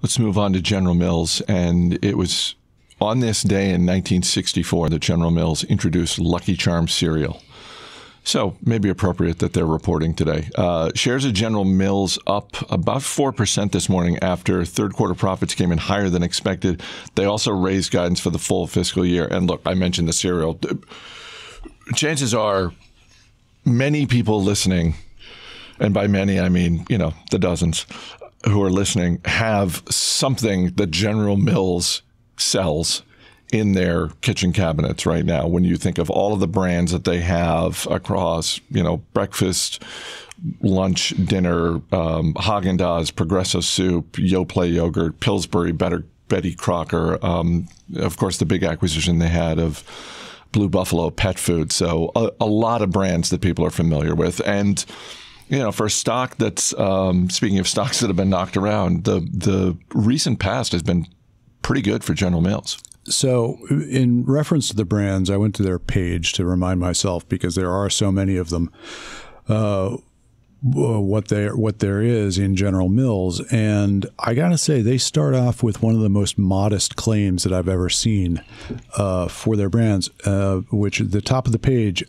Let's move on to General Mills. And it was on this day in 1964 that General Mills introduced Lucky Charms cereal. So maybe appropriate that they're reporting today. Shares of General Mills up about 4% this morning after third quarter profits came in higher than expected. They also raised guidance for the full fiscal year. And look, I mentioned the cereal. Chances are many people listening, and by many I mean, the dozens who are listening, have something that General Mills sells in their kitchen cabinets right now. When you think of all of the brands that they have across, breakfast, lunch, dinner, Haagen-Dazs, Progresso Soup, Yoplait yogurt, Pillsbury, Betty Crocker, of course, the big acquisition they had of Blue Buffalo pet food. So a lot of brands that people are familiar with. And, for a stock that's, speaking of stocks that have been knocked around, the recent past has been pretty good for General Mills. So in reference to the brands, I went to their page to remind myself, because there are so many of them, what there is in General Mills. And I got to say, they start off with one of the most modest claims that I've ever seen for their brands, which at the top of the page,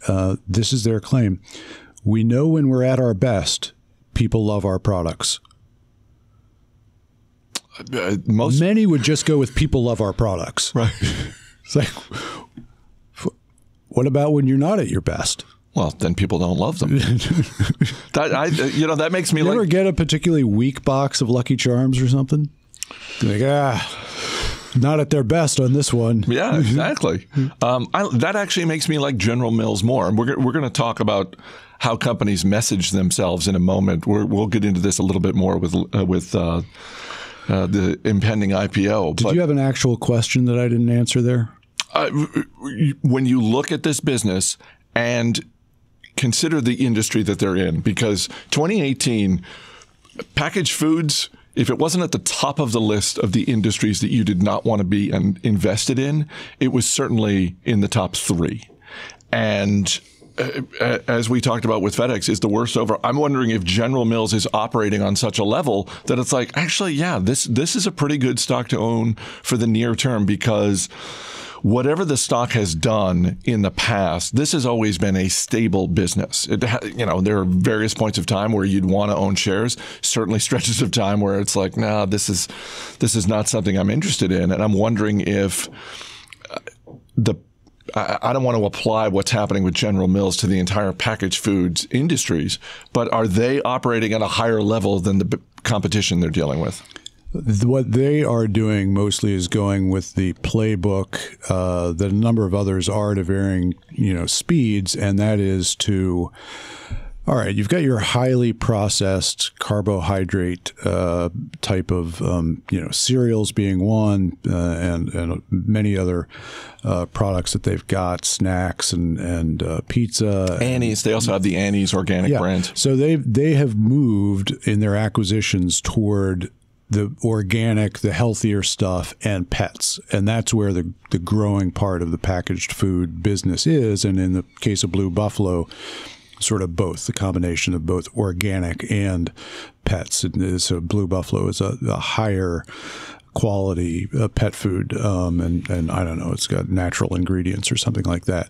this is their claim. We know when we're at our best, people love our products. Many would just go with people love our products. Right. It's like, what about when you're not at your best? Well, then people don't love them. That makes me You ever get a particularly weak box of Lucky Charms or something? You're like, not at their best on this one. Yeah, exactly. That actually makes me like General Mills more. We're going to talk about how companies message themselves in a moment. We'll get into this a little bit more with the impending IPO. Did you have an actual question that I didn't answer there? When you look at this business and consider the industry that they're in, because 2018, packaged foods, if it wasn't at the top of the list of the industries that you did not want to be invested in, it was certainly in the top 3. And as we talked about with FedEx, is the worst over. I'm wondering if General Mills is operating on such a level that it's like, actually, yeah, this is a pretty good stock to own for the near term, because whatever the stock has done in the past, this has always been a stable business. There are various points of time where you'd want to own shares, certainly stretches of time where it's like, nah, this is not something I'm interested in. And I'm wondering if I don't want to apply what's happening with General Mills to the entire packaged foods industries, but are they operating at a higher level than the competition they're dealing with? What they are doing mostly is going with the playbook that a number of others are to varying, speeds, and that is to, all right, you've got your highly processed carbohydrate type of, cereals being one, and many other products that they've got, snacks and pizza. Annie's. They also have the Annie's organic brand. So they have moved in their acquisitions toward the organic, the healthier stuff, and pets. And that's where the growing part of the packaged food business is. And in the case of Blue Buffalo, sort of both, the combination of both organic and pets. And so Blue Buffalo is a higher quality pet food. And I don't know, it's got natural ingredients or something like that.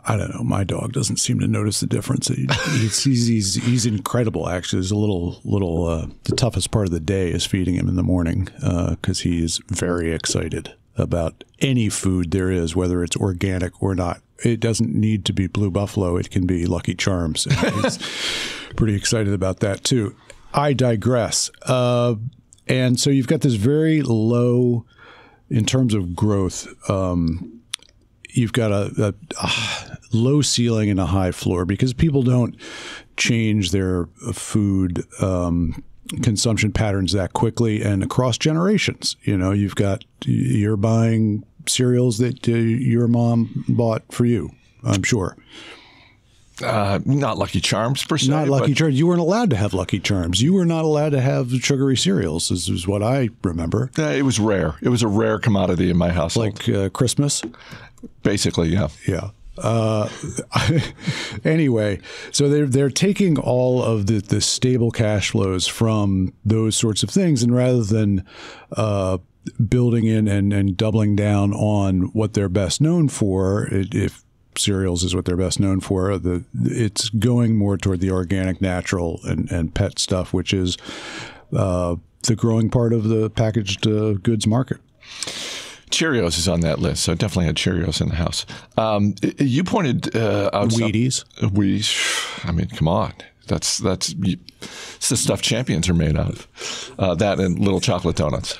I don't know. My dog doesn't seem to notice the difference. He's incredible, actually. There's a little the toughest part of the day is feeding him in the morning because he is very excited about any food there is, whether it's organic or not. It doesn't need to be Blue Buffalo. It can be Lucky Charms. And he's pretty excited about that, too. I digress. And so you've got this very low, in terms of growth, you've got a low ceiling and a high floor because people don't change their food consumption patterns that quickly and across generations. You're buying cereals that your mom bought for you, I'm sure. Not Lucky Charms per se. Not Lucky Charms. You weren't allowed to have Lucky Charms. You were not allowed to have sugary cereals, is what I remember. It was rare. It was a rare commodity in my household. Like Christmas? Basically, yeah. Yeah. Anyway, so they're taking all of the stable cash flows from those sorts of things, and rather than building in and doubling down on what they're best known for, if cereals is what they're best known for, it's going more toward the organic, natural, and pet stuff, which is the growing part of the packaged goods market. Cheerios is on that list, so definitely had Cheerios in the house. You pointed out Wheaties. I mean, come on. It's the stuff champions are made out of. That and little chocolate donuts.